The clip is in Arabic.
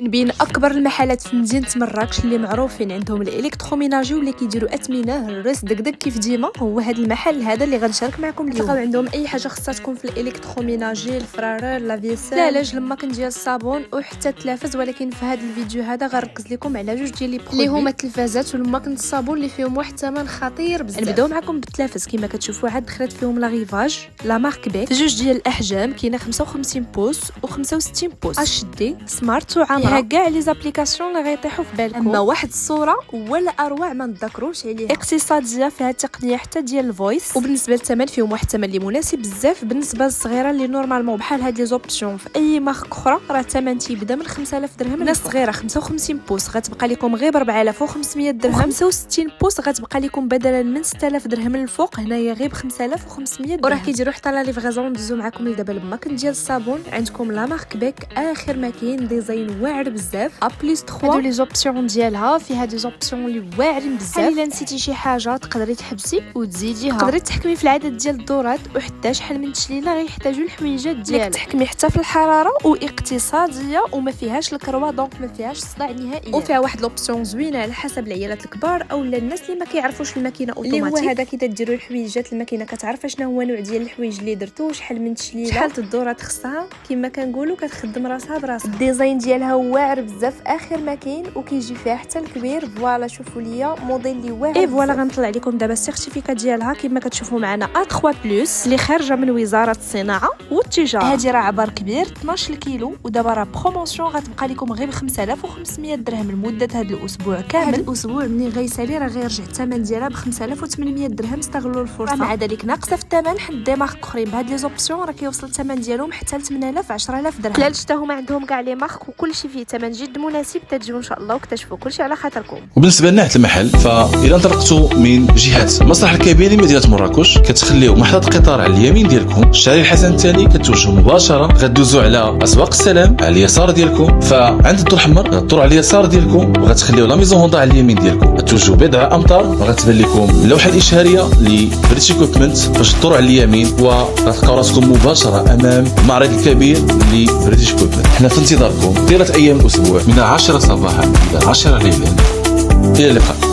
من بين اكبر المحلات في مدينه مراكش اللي معروفين عندهم الالكتروميناجي واللي كيديروا اثمنه الريس دكدك كيف ديما هو هذا المحل هذا اللي غنشارك معكم اليوم. تلقاو عندهم اي حاجه خاصها تكون في الالكتروميناجي، الفرارير، لا فيسيل، العلاج لما ديال الصابون وحتى التلافز. ولكن في هذا الفيديو هذا غنركز لكم على جوج ديال لي برودوي اللي هما التلفازات والماكن الصابون اللي فيهم واحد الثمن خطير بزاف. نبداو معكم بالتلافز. كما كتشوفوا عاد دخلت فيهم لا ريفاج لا مارك بيك في جوج ديال الاحجام، كاينه 55 بوس و65 بوس اش دي سمارت وعامره كاع لي زابليكاسيون اللي غيطيحوا في بالكم. اما واحد الصوره ولا اروع ما نذكروش عليها، اقتصاديه فيها التقنيه حتى ديال الفويس. وبالنسبه للثمن فيهم واحد الثمن اللي مناسب بزاف بالنسبه للصغيره اللي نورمالمون بحال هاد لي زوبسيون في اي مارك اخرى راه الثمن تيبدا من 5000 درهم. الناس صغيره 55 بوس غتبقى لكم غير ب 4500 درهم، 65 بوس غتبقى لكم بدلا من 6000 درهم الفوق هنايا غير ب 5500 درهم. وراه كيديروا حتى لا ليفريزون. ندوزو معكم لدابا الماكن ديال الصابون. عندكم لا مارك بيك اخر ما كاين، ديزاين واعر بزاف ابليس 3. هادو لي زوبسيون ديالها فيها دي زوبسيون اللي واعرين بزاف. الا نسيتي شي حاجه تقدري تحبسي وتزيديها، تقدري تحكمي في العدد ديال الدورات وحتى شحال من تشليله غيحتاجوا الحويجات ديالك، تحكمي حتى في الحراره واقتصاديه وما فيهاش الكروه دونك ما فيهاش صداع نهائيا. وفيها واحد لوبسيون زوينه على حسب العيالات الكبار او الناس اللي ما كيعرفوش الماكينه اوتوماتيك اللي هو هذا كي ديروا الحويجات الماكينه كتعرف شنو هو نوع ديال الحوايج اللي درتو، شحال من تشليله، شحال الدورات خصها. كما كنقولوا كتخدم راسها براسها. الديزاين ديالها واعر بزاف اخر ما كاين وكيجي فيها حتى الكبير. فوالا شوفوا ليا موديل اللي واعر. اي فوالا غنطلع لكم دابا السيرتيفيكا ديالها كما كتشوفوا معنا A3 بلس اللي خارجه من وزاره الصناعه والتجاره. هذه راه عبار كبير 12 كيلو ودابا راه بروموسيون غتبقى لكم غير ب 5500 درهم لمده هذا الاسبوع كامل. هذا الاسبوع منين غيسالي راه غيرجع الثمن ديالها ب 5800 درهم. استغلوا الفرصه. مع ذلك ناقصه في الثمن حد دي مارك اخرين بهاد لي زوبسيون راه كيوصل الثمن ديالهم حتى ل 8000 10000 درهم. لا حتى هما عندهم كاع لي مارك وكل شيء فيه ثمن جد مناسب. تجيو ان شاء الله وكتشوفوا كل شيء على خاطركم. وبالنسبه لناحيه المحل فاذا انطلقتوا من جهه المسرح الكبير لمدينه مراكش كتخليو محطه القطار على اليمين ديالكم، الشارع الحسن الثاني كتوجهوا مباشره غدوزوا على اسواق السلام على اليسار ديالكم. فعند الدور الاحمر غدوروا على اليسار ديالكم وغتخليو لا ميزون هوندا على اليمين ديالكم. غتوجهوا بضع امتار وغتبان لكم اللوحه الاشاريه لبريتش ايكويبمنت باش تدوروا على اليمين وغتلقاو راسكم مباشره امام المعرض الكبير لبريتش ايكويبمنت. حنا في انتظاركم طيله ايام الاسبوع من 10 صباحا الى 10 ليلا. الى اللقاء.